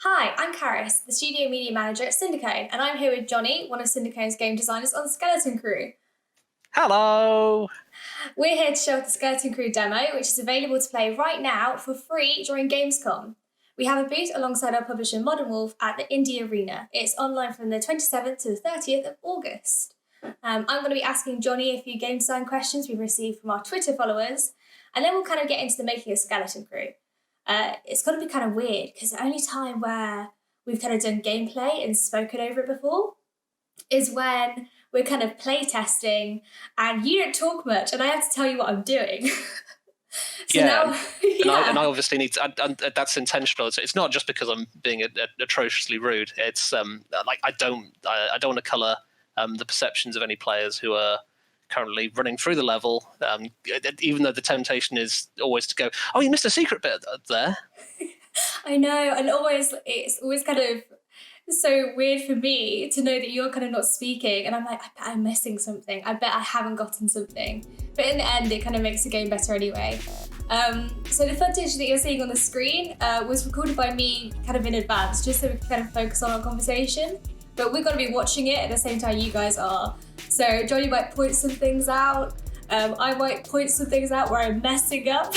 Hi, I'm Karis, the studio media manager at Syndicone, and I'm here with Johnny, one of Syndicone's game designers on Skeleton Crew. Hello! We're here to show off the Skeleton Crew demo, which is available to play right now for free during Gamescom. We have a booth alongside our publisher Modern Wolf at the Indie Arena. It's online from the 27th to the 30th of August. I'm going to be asking Johnny a few game design questions we've received from our Twitter followers, and then we'll kind of get into the making of Skeleton Crew. It's going to be kind of weird because the only time where we've kind of done gameplay and spoken over it before is when we're kind of play testing and you don't talk much and I have to tell you what I'm doing. And I obviously need to, and that's intentional. It's not just because I'm being atrociously rude. It's like I don't want to colour the perceptions of any players who are currently running through the level, even though the temptation is always to go, oh, you missed a secret bit there. I know, and it's always kind of so weird for me to know that you're kind of not speaking, and I'm like, I bet I'm missing something. I bet I haven't gotten something. But in the end, it kind of makes the game better anyway. So the footage that you're seeing on the screen was recorded by me kind of in advance, just so we can kind of focus on our conversation. But we're going to be watching it at the same time you guys are. So Johnny might point some things out. I might point some things out where I'm messing up.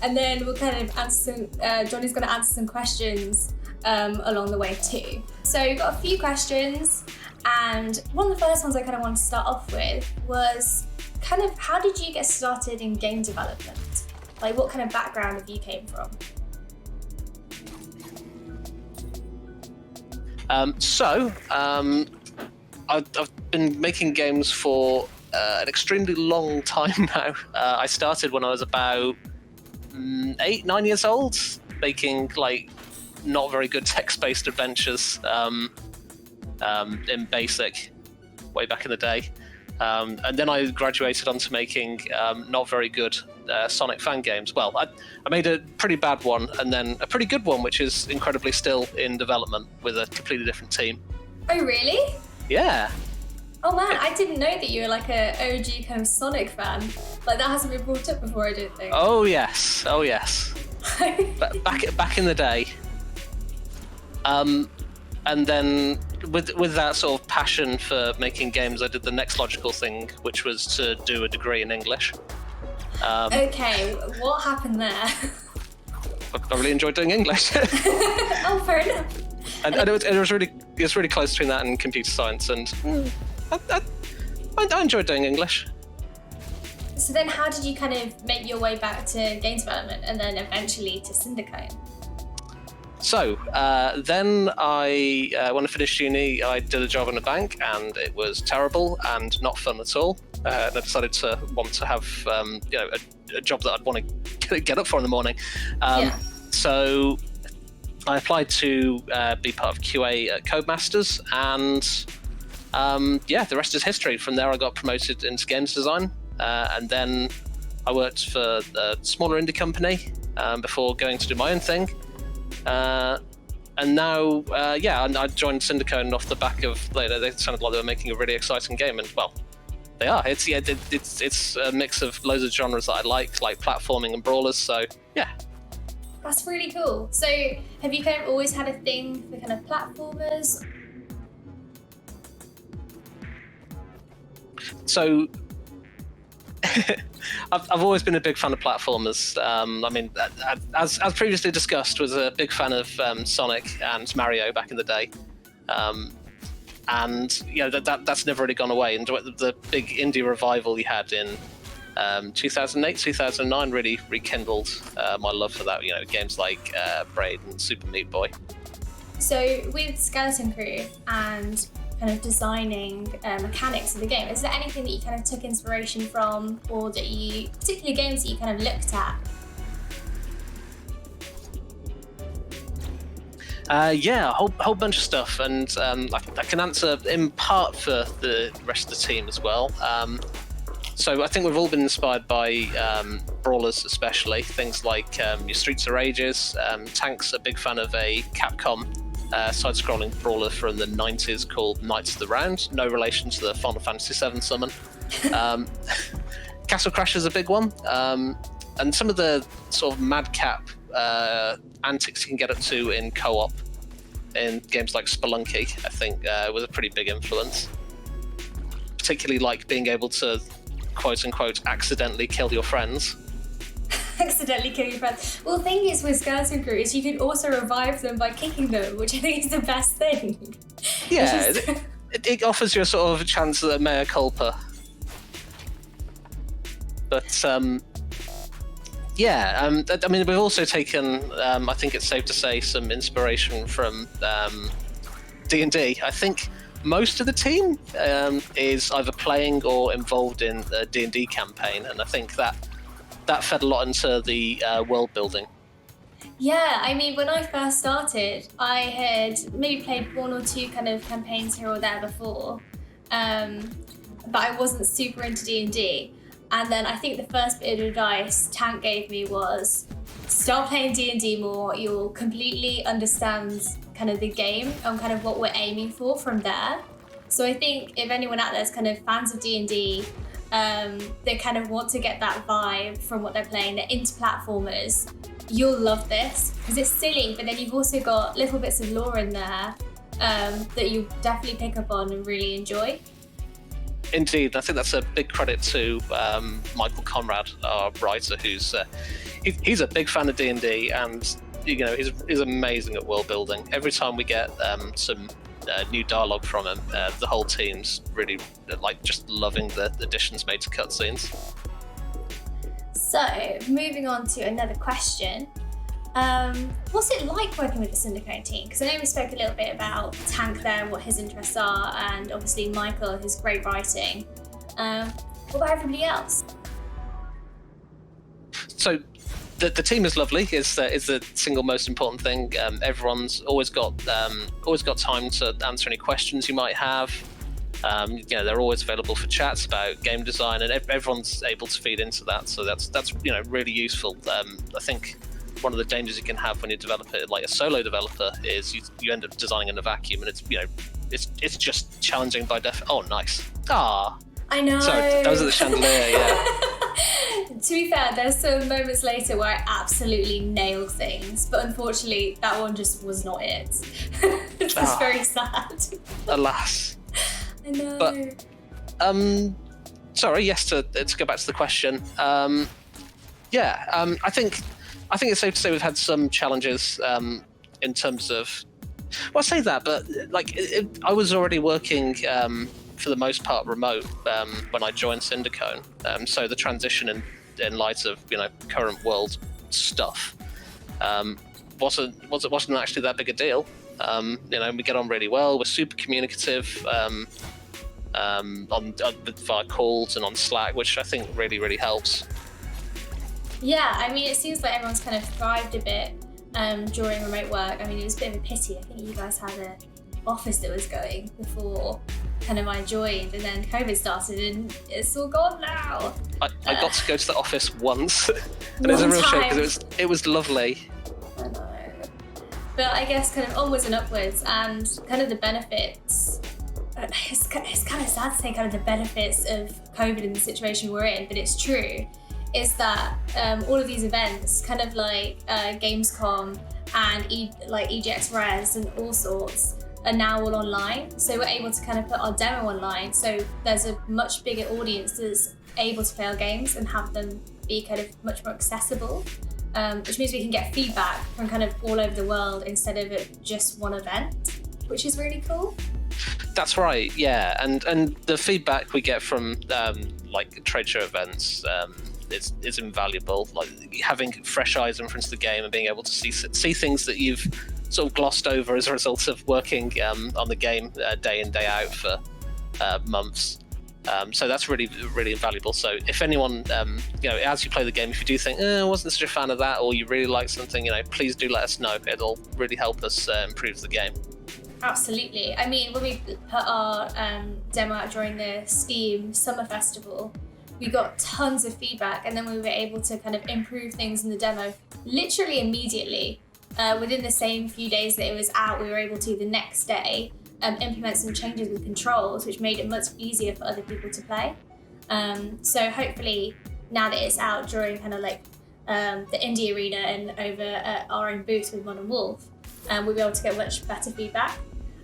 And then we'll kind of answer Johnny's going to answer some questions along the way too. So we've got a few questions. And one of the first ones I kind of wanted to start off with was kind of how did you get started in game development? Like what kind of background have you came from? I've been making games for an extremely long time now. I started when I was about 8-9 years old, making like not very good text-based adventures in BASIC way back in the day. And then I graduated onto making not very good Sonic fan games. Well, I made a pretty bad one and then a pretty good one, which is incredibly still in development with a completely different team. Oh, really? Yeah. Oh man, I didn't know that you were like a OG kind of Sonic fan. Like that hasn't been brought up before, I don't think. Oh yes. back in the day. And then with that sort of passion for making games, I did the next logical thing, which was to do a degree in English. Okay, what happened there? I really enjoyed doing English. Oh, fair enough. And it was really close between that and computer science, and I enjoyed doing English. So then how did you kind of make your way back to game development and then eventually to Syndicone? So then when I finished uni, I did a job in a bank, and it was terrible and not fun at all. And I decided to want to have a job that I'd want to get up for in the morning. So I applied to be part of QA at Codemasters, and the rest is history. From there, I got promoted into games design, and then I worked for a smaller indie company before going to do my own thing. And now, I joined Syndicone off the back of they sounded like they were making a really exciting game, and well, they are. It's a mix of loads of genres that I like platforming and brawlers. So yeah. That's really cool. So have you kind of always had a thing for kind of platformers? So I've always been a big fan of platformers. I mean, as previously discussed, was a big fan of Sonic and Mario back in the day. And that's never really gone away. And the big indie revival you had in 2008, 2009 really rekindled my love for that. Games like Braid and Super Meat Boy. So with Skeleton Crew and kind of designing mechanics of the game, is there anything that you kind of took inspiration from, or particular games that you kind of looked at? A whole bunch of stuff, and I can answer in part for the rest of the team as well. So I think we've all been inspired by brawlers, especially things like your Streets of Rages. Tank's a big fan of a Capcom side-scrolling brawler from the 90s called Knights of the Round. No relation to the Final Fantasy VII summon. Castle Crasher's a big one. And some of the sort of madcap antics you can get up to in co-op in games like Spelunky, I think, was a pretty big influence. Particularly like being able to, quote unquote, accidentally kill your friends. Accidentally kill your friends. Well, the thing is with Skeleton Crew is you can also revive them by kicking them, which I think is the best thing. Yeah, it offers you a sort of a chance at a mea culpa. But yeah, I mean, we've also taken, I think it's safe to say, some inspiration from D&D. I think most of the team is either playing or involved in a D&D campaign, and I think that fed a lot into the world building. Yeah, I mean, when I first started, I had maybe played one or two kind of campaigns here or there before, but I wasn't super into D&D. And then I think the first bit of advice Tank gave me was, start playing D&D more, you'll completely understand kind of the game and kind of what we're aiming for from there. So I think if anyone out there is kind of fans of D&D, they kind of want to get that vibe from what they're playing, they're into platformers, you'll love this because it's silly, but then you've also got little bits of lore in there that you definitely pick up on and really enjoy. Indeed, I think that's a big credit to Michael Conrad, our writer, who's he's a big fan of D&D, and he's amazing at world building. Every time we get some new dialogue from him, the whole team's really just loving the additions made to cutscenes. So, moving on to another question. What's it like working with the Syndicate team? Because I know we spoke a little bit about Tank there, what his interests are, and obviously Michael, his great writing. What about everybody else? So the team is lovely. Is the single most important thing. Everyone's always got time to answer any questions you might have. They're always available for chats about game design, and everyone's able to feed into that. So that's really useful. I think one of the dangers you can have when you develop it like a solo developer is you end up designing in a vacuum, and it's just challenging by Oh, nice. I know. Sorry, that was at the chandelier. Yeah. To be fair, there's some moments later where I absolutely nailed things, but unfortunately, that one just was not it. It's just very sad. Alas. I know. But sorry. Yes. To go back to the question. I think it's safe to say we've had some challenges in terms of. Well, I say that, but I was already working for the most part remote when I joined Syndicone. So the transition in light of current world stuff wasn't actually that big a deal. We get on really well. We're super communicative via calls and on Slack, which I think really, really helps. Yeah, I mean, it seems like everyone's kind of thrived a bit during remote work. I mean, it was a bit of a pity. I think you guys had an office that was going before kind of I joined, and then COVID started and it's all gone now. I got to go to the office once, and it was a real shame because it was lovely. I know. But I guess kind of onwards and upwards, and kind of the benefits. It's kind of sad to say kind of the benefits of COVID in the situation we're in, but it's true. Is that all of these events, kind of like Gamescom and EGX Res and all sorts, are now all online. So we're able to kind of put our demo online. So there's a much bigger audience that's able to play our games and have them be kind of much more accessible, which means we can get feedback from kind of all over the world instead of at just one event, which is really cool. That's right, yeah, and the feedback we get from trade show events is invaluable. Like having fresh eyes in front of the game and being able to see things that you've sort of glossed over as a result of working on the game day in day out for months. So that's really, really invaluable. So if anyone, as you play the game, if you do think, I wasn't such a fan of that, or you really like something, please do let us know. It'll really help us improve the game. Absolutely. I mean, when we put our demo out during the Steam Summer Festival, we got tons of feedback, and then we were able to kind of improve things in the demo literally immediately. Within the same few days that it was out, we were able to, the next day, implement some changes with controls, which made it much easier for other people to play. So hopefully, now that it's out during kind of the Indie Arena and over at our own booth with Modern Wolf, we'll be able to get much better feedback.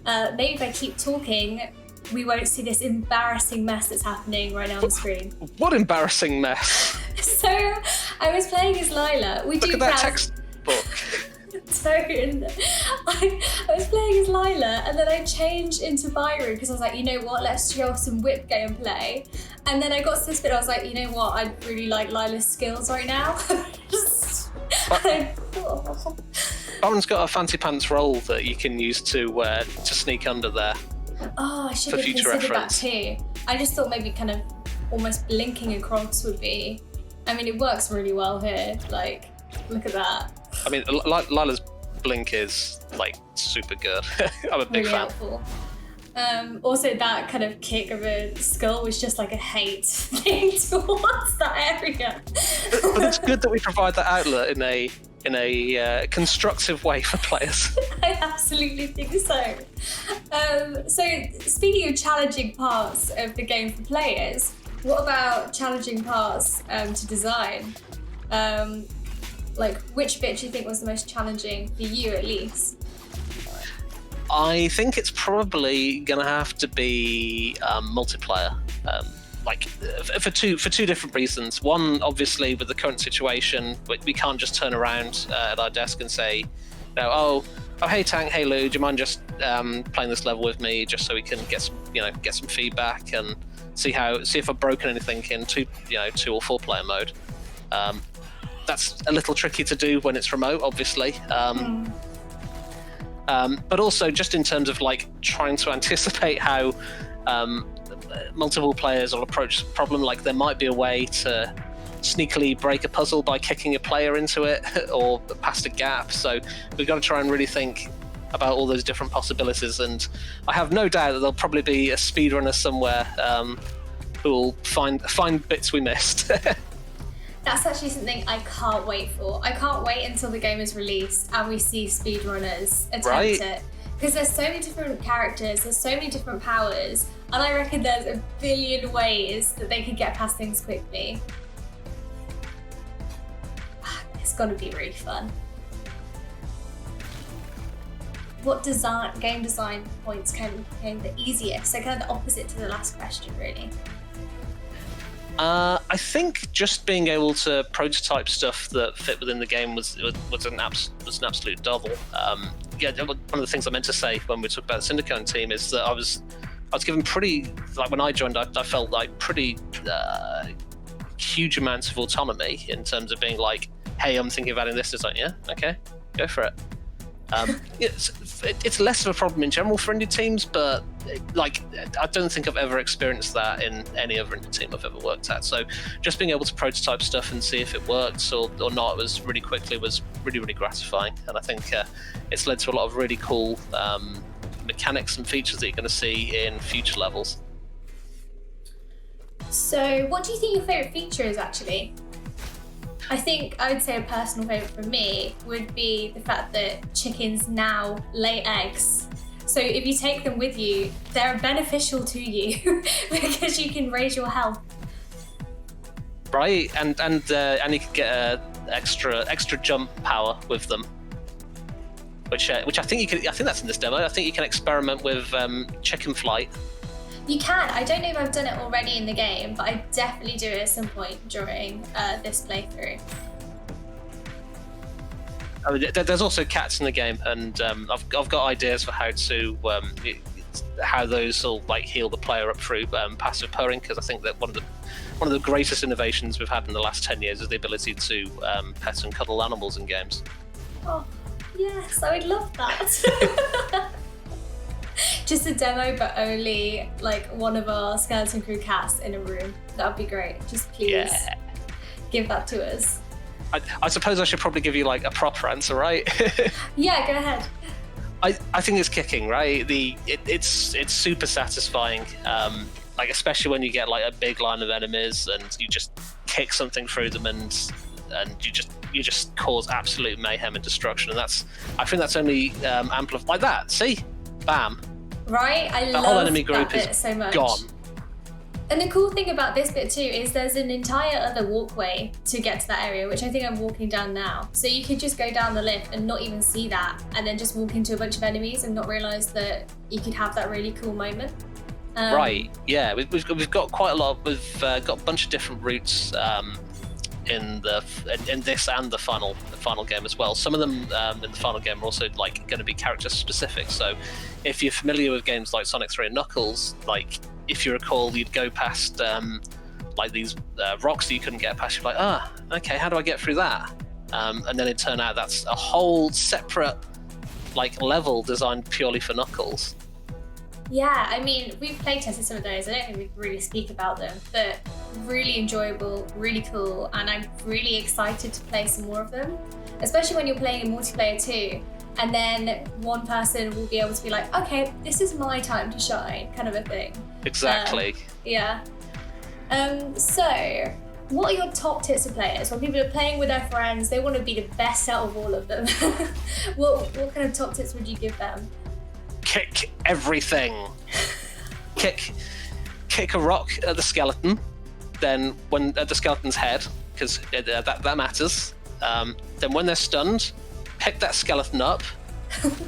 Maybe if I keep talking, we won't see this embarrassing mess that's happening right now on the screen. What embarrassing mess? So I was playing as Lila. Look at that textbook. Tone. I was playing as Lila, and then I changed into Byron because I was like, you know what, let's show some whip gameplay. And then I got to this bit, I was like, you know what, I really like Lila's skills right now. Byron's got a fancy pants roll that you can use to sneak under there. Oh, I should have considered that too. I just thought maybe kind of almost blinking across would be. I mean, it works really well here. Like, look at that. I mean, Lila's blink is like super good. I'm a big really fan. Helpful. Also, that kind of kick of a skull was just like a hate thing towards that area. But it's good that we provide that outlet in a constructive way for players. I absolutely think so. So, speaking of challenging parts of the game for players, what about challenging parts to design? Like, which bit do you think was the most challenging for you, at least? I think it's probably going to have to be multiplayer. For two different reasons. One, obviously, with the current situation, we can't just turn around at our desk and say, oh, hey Tank, hey Lou, do you mind just playing this level with me, just so we can get some feedback and see if I've broken anything in 2 or 4 player mode. That's a little tricky to do when it's remote, obviously. But also just in terms of like trying to anticipate how multiple players will approach the problem. Like, there might be a way to sneakily break a puzzle by kicking a player into it or past a gap. So we've got to try and really think about all those different possibilities. And I have no doubt that there'll probably be a speedrunner somewhere who will find bits we missed. That's actually something I can't wait for. I can't wait until the game is released and we see speedrunners attempt it. Because there's so many different characters, there's so many different powers, and I reckon there's a billion ways that they could get past things quickly. It's gonna be really fun. What game design points came the easiest? So kind of the opposite to the last question, really. I think just being able to prototype stuff that fit within the game was an absolute double. One of the things I meant to say when we talked about the Syndicone team is that I was given pretty, like when I joined, I felt like pretty huge amounts of autonomy in terms of being like, hey, I'm thinking of adding this. It's like, yeah, okay, go for it. It's less of a problem in general for indie teams, but I don't think I've ever experienced that in any other indie team I've ever worked at. So just being able to prototype stuff and see if it works or not was really gratifying. And I think it's led to a lot of really cool mechanics and features that you're going to see in future levels. So what do you think your favourite feature is, actually? I think I would say a personal favourite for me would be the fact that chickens now lay eggs. So if you take them with you, they're beneficial to you because you can raise your health. Right, and you can get extra jump power with them, which I think you can. I think that's in this demo. I think you can experiment with chicken flight. You can. I don't know if I've done it already in the game, but I definitely do it at some point during this playthrough. I mean, there's also cats in the game, and I've got ideas for how those will like heal the player up through passive purring, because I think that one of the greatest innovations we've had in the last 10 years is the ability to pet and cuddle animals in games. Oh, yes, I would love that. Just a demo, but only like one of our Skeleton Crew cats in a room. That would be great. Just please give that to us. I suppose I should probably give you like a proper answer, right? Yeah, go ahead. I think it's kicking, right? It's super satisfying. Like especially when you get like a big line of enemies and you just kick something through them and you just cause absolute mayhem and destruction. And I think that's only amplified like that. See? Bam. Right? I love the whole enemy group that bit is so much. Gone. And the cool thing about this bit too is there's an entire other walkway to get to that area, which I think I'm walking down now. So you could just go down the lift and not even see that, and then just walk into a bunch of enemies and not realise that you could have that really cool moment. Right, yeah, we've got quite a lot. We've got a bunch of different routes in this and the final game as well. Some of them in the final game are also like going to be character specific. So if you're familiar with games like Sonic 3 and Knuckles, like if you recall, you'd go past like these rocks that you couldn't get past. You're like, okay, how do I get through that? And then it turned out that's a whole separate like level designed purely for Knuckles. Yeah, I mean, we've playtested some of those. I don't think we can really speak about them, but really enjoyable, really cool, and I'm really excited to play some more of them, especially when you're playing in multiplayer too. And then one person will be able to be like, okay, this is my time to shine, kind of a thing. Exactly. Yeah. So, what are your top tips for players? When people are playing with their friends, they want to be the best out of all of them. What kind of top tips would you give them? Kick everything. kick a rock at the skeleton, then when at the skeleton's head, because that matters. Then when they're stunned, pick that skeleton up,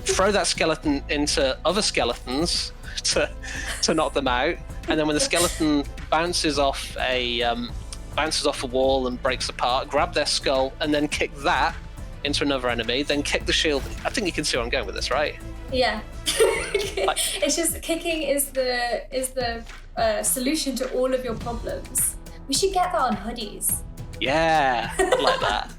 throw that skeleton into other skeletons to knock them out, and then when the skeleton bounces off a wall and breaks apart, grab their skull and then kick that into another enemy, then kick the shield. I think you can see where I'm going with this, right? Yeah. It's just kicking is the solution to all of your problems. We should get that on hoodies. Yeah, I'd like that.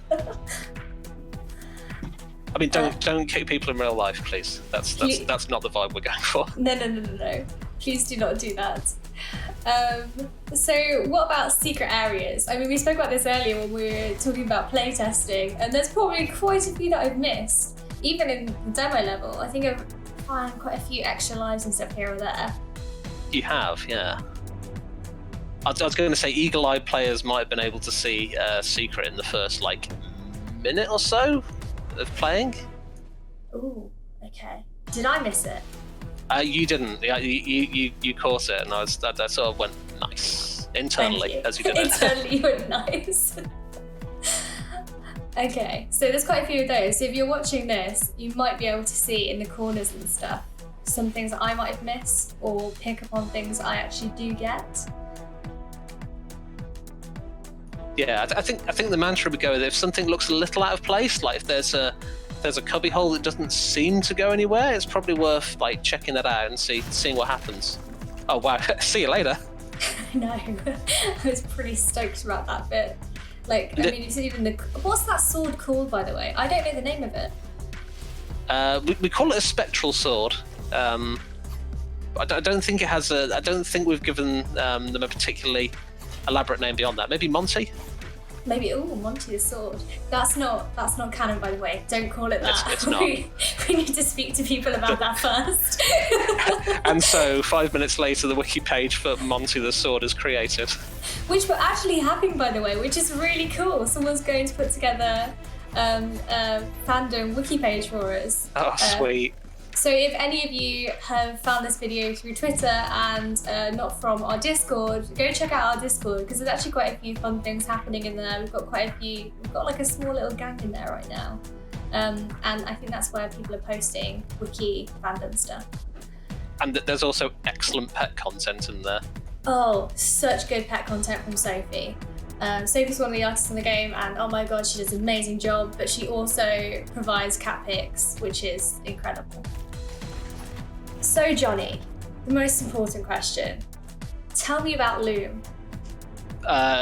I mean, don't kick people in real life, please. That's not the vibe we're going for. No. Please do not do that. So what about secret areas? I mean, we spoke about this earlier when we were talking about playtesting, and there's probably quite a few that I've missed. Even in the demo level, I think I've found quite a few extra lives and stuff here or there. You have, yeah. I was going to say eagle-eyed players might have been able to see a secret in the first minute or so of playing. Ooh, okay. Did I miss it? You didn't. Yeah, you caught it, and I sort of went nice internally as you did it. Internally, you went nice. Okay, so there's quite a few of those. So if you're watching this, you might be able to see in the corners and stuff some things that I might have missed, or pick up on things I actually do get. Yeah, I think the mantra would go with if something looks a little out of place, like if there's a cubby hole that doesn't seem to go anywhere, it's probably worth like checking that out and seeing what happens. Oh wow, see you later. I know. I was pretty stoked about that bit. Like, I mean, you said even what's that sword called, by the way? I don't know the name of it. We call it a spectral sword. I don't think it has I don't think we've given them a particularly elaborate name beyond that. Maybe Monty? Maybe, Monty the sword. That's not canon, by the way. Don't call it that. It's not. We need to speak to people about that first. And so 5 minutes later, the wiki page for Monty the sword is created. Which we're actually having, by the way, which is really cool. Someone's going to put together a fandom wiki page for us. Oh, sweet. So if any of you have found this video through Twitter and not from our Discord, go check out our Discord, because there's actually quite a few fun things happening in there. We've got like a small little gang in there right now. And I think that's where people are posting wiki fandom stuff. And there's also excellent pet content in there. Oh, such good pet content from Sophie. Sophie's one of the artists in the game, and oh my god, she does an amazing job, but she also provides cat pics, which is incredible. So Johnny, the most important question. Tell me about Loom.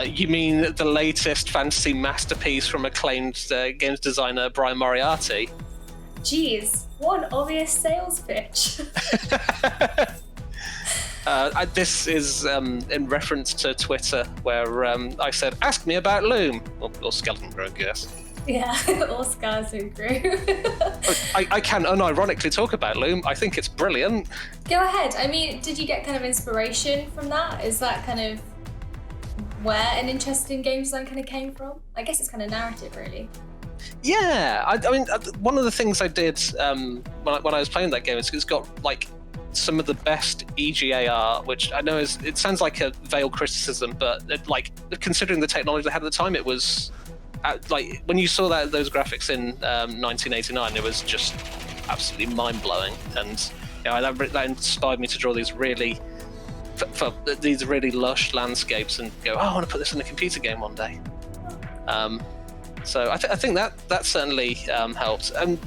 You mean the latest fantasy masterpiece from acclaimed games designer Brian Moriarty? Jeez, what an obvious sales pitch. This is in reference to Twitter, where I said, ask me about Loom. Or Skeleton Crew, I guess. Yeah, or Skeleton Crew. I can unironically talk about Loom. I think it's brilliant. Go ahead. I mean, did you get kind of inspiration from that? Is that kind of where an interest in game design kind of came from? I guess it's kind of narrative, really. Yeah, I mean, one of the things I did when I was playing that game is it's got like some of the best EGAR, which I know it sounds like a veiled criticism, but considering the technology they had at the time, it was like when you saw those graphics in 1989, it was just absolutely mind-blowing, and that inspired me to draw these really these really lush landscapes and go, I want to put this in a computer game one day. So I think that certainly helped. And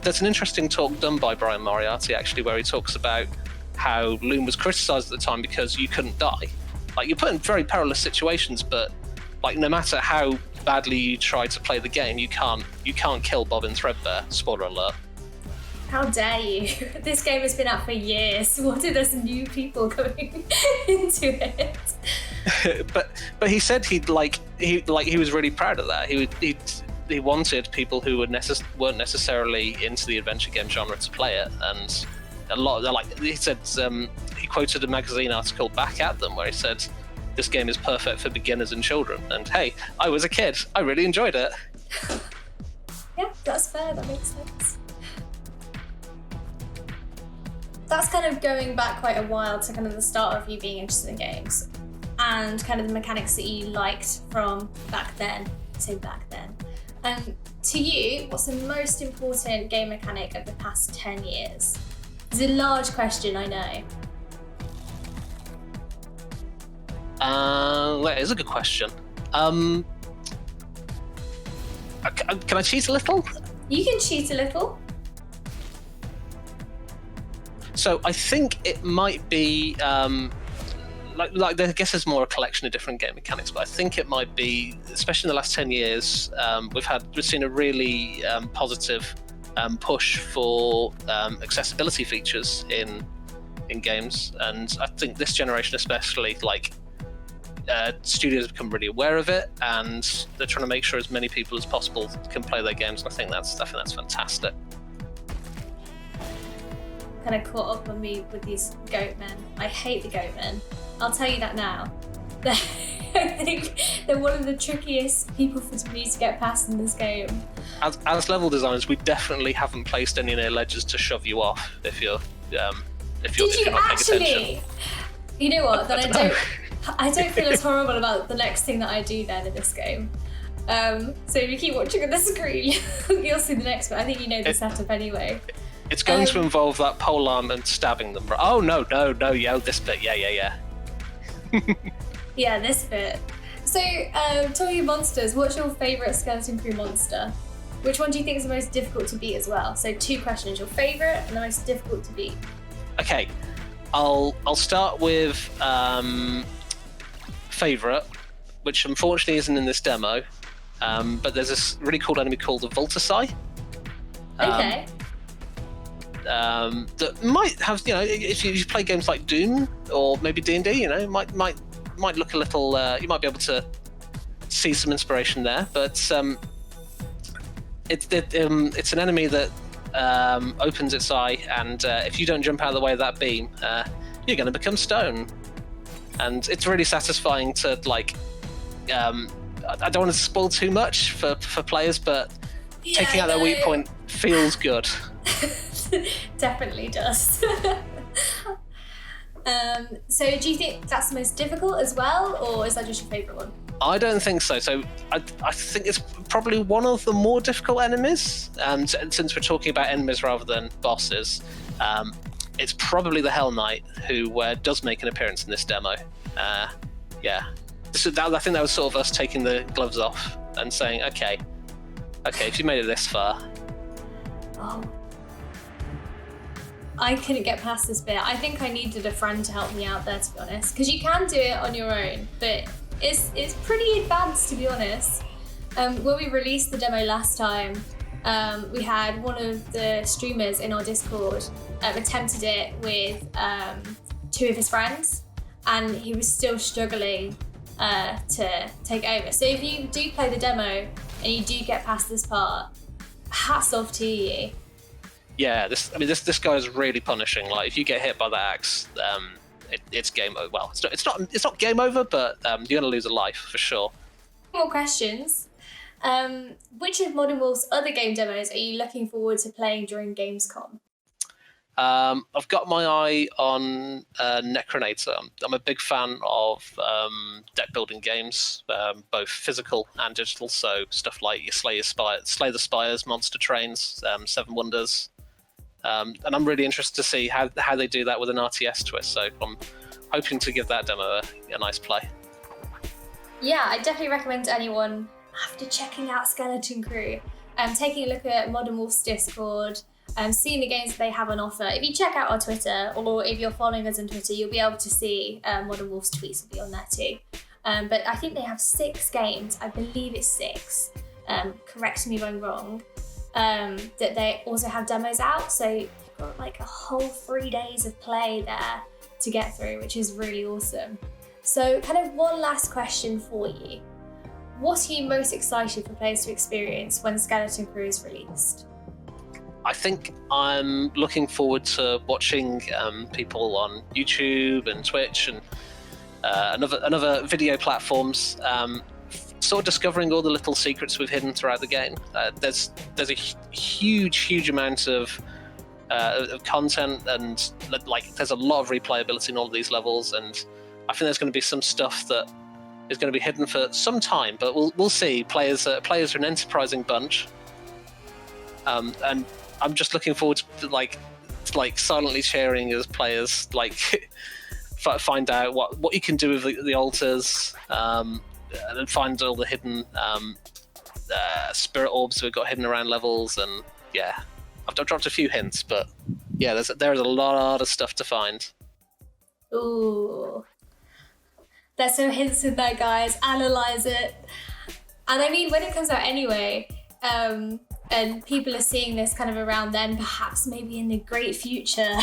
there's an interesting talk done by Brian Moriarty, actually, where he talks about how Loom was criticised at the time because you couldn't die. Like, you're put in very perilous situations, but like no matter how badly you try to play the game, you can't kill Bobbin Threadbare. Spoiler alert. How dare you? This game has been out for years. What if there's new people coming into it? but he said he was really proud of that. He wanted people who weren't necessarily into the adventure game genre to play it, and a lot of he said he quoted a magazine article back at them where he said this game is perfect for beginners and children. And hey, I was a kid. I really enjoyed it. Yeah, that's fair. That makes sense. That's kind of going back quite a while to kind of the start of you being interested in games and kind of the mechanics that you liked from back then. Say back then. To you, what's the most important game mechanic of the past 10 years? It's a large question, I know. That is a good question. Can I cheat a little? You can cheat a little. So I think it might be like I guess there's more a collection of different game mechanics, but I think it might be, especially in the last 10 years, we've seen a really positive push for accessibility features in games, and I think this generation especially, studios have become really aware of it, and they're trying to make sure as many people as possible can play their games. And I think that's fantastic. Kind of caught up on me with these goat men. I hate the goat men. I'll tell you that now. I think they're one of the trickiest people for me to get past in this game. As level designers, we definitely haven't placed any near ledges to shove you off if you're not paying attention. You know what? Then I don't feel as horrible about the next thing that I do then in this game. So if you keep watching on the screen, you'll see the next one. I think you know the setup anyway. It's going to involve that pole arm and stabbing them. Oh no, yeah, this bit, yeah. Yeah, this bit. So, talking of monsters, what's your favourite Skeleton Crew monster? Which one do you think is the most difficult to beat as well? So 2 questions, your favourite and the most difficult to beat. Okay, I'll start with favourite, which unfortunately isn't in this demo, but there's this really cool enemy called the Voltasai. Okay. That might have, if you play games like Doom or maybe D&D, might look a little. You might be able to see some inspiration there. But it's an enemy that opens its eye, and if you don't jump out of the way of that beam, you're going to become stone. And it's really satisfying to I don't want to spoil too much for players, but taking out their weak point feels good. Definitely does. So do you think that's the most difficult as well, or is that just your favourite one? I don't think so. So I think it's probably one of the more difficult enemies. Since we're talking about enemies rather than bosses, it's probably the Hell Knight, who does make an appearance in this demo. Yeah. So I think that was sort of us taking the gloves off and saying, okay, if you made it this far. Oh. I couldn't get past this bit. I think I needed a friend to help me out there, to be honest, because you can do it on your own, but it's pretty advanced, to be honest. When we released the demo last time, we had one of the streamers in our Discord attempted it with 2 of his friends, and he was still struggling to take over. So if you do play the demo and you do get past this part, hats off to you. Yeah, this guy is really punishing. Like, if you get hit by the axe, it's game over. Well, it's not game over, but you're gonna lose a life for sure. More questions. Which of Modern Wolf's other game demos are you looking forward to playing during Gamescom? I've got my eye on Necronator. I'm a big fan of deck building games, both physical and digital. So stuff like your Slay the Spires, Monster Trains, Seven Wonders, and I'm really interested to see how they do that with an RTS twist. So I'm hoping to give that demo a nice play. Yeah, I definitely recommend to anyone after checking out Skeleton Crew, taking a look at Modern Wolf's Discord. Seeing the games that they have on offer. If you check out our Twitter, or if you're following us on Twitter, you'll be able to see Modern Wolf's tweets will be on there too. But I think they have 6 games. I believe it's 6. Correct me if I'm wrong. That they also have demos out. So you've got like a whole 3 days of play there to get through, which is really awesome. So kind of one last question for you. What are you most excited for players to experience when Skeleton Crew is released? I think I'm looking forward to watching people on YouTube and Twitch and other video platforms, sort of discovering all the little secrets we've hidden throughout the game. There's a huge amount of content, and like there's a lot of replayability in all of these levels, and I think there's going to be some stuff that is going to be hidden for some time, but we'll see. Players are an enterprising bunch, and I'm just looking forward to like silently cheering as players find out what you can do with the altars, and find all the hidden spirit orbs we've got hidden around levels. And yeah, I've dropped a few hints, but yeah, there's a lot of stuff to find. Ooh, there's some hints in there, guys. Analyze it. And I mean, when it comes out anyway, and people are seeing this kind of around then, perhaps maybe in the great future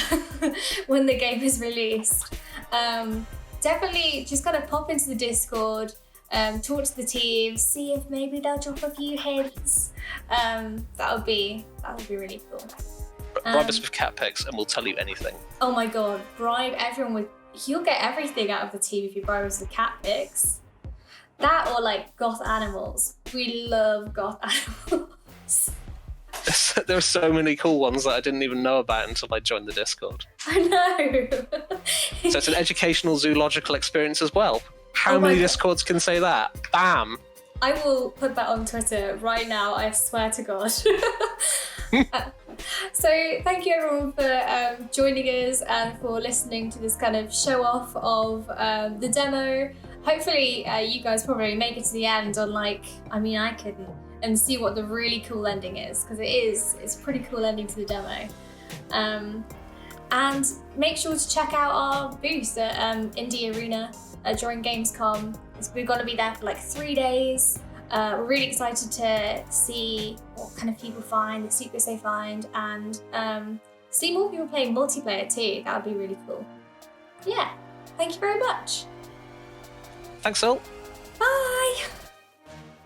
when the game is released. Definitely just kind of pop into the Discord, talk to the team, see if maybe they'll drop a few hints. That would be really cool. Bribe us with cat pics and we'll tell you anything. Oh my god, bribe everyone with... You'll get everything out of the team if you bribe us with cat pics. That or like goth animals. We love goth animals. There are so many cool ones that I didn't even know about until I joined the Discord. I know. So it's an educational zoological experience as well. How many Discords can say that? Bam! I will put that on Twitter right now, I swear to God. So thank you everyone for joining us and for listening to this kind of show off of the demo. Hopefully you guys probably make it to the end on I couldn't, and see what the really cool ending is, because it's a pretty cool ending to the demo. And make sure to check out our booth at Indie Arena during Gamescom. We're going to be there for 3 days. We're really excited to see what kind of people find, the secrets they find, and see more people playing multiplayer too. That would be really cool. Yeah, thank you very much. Thanks, all.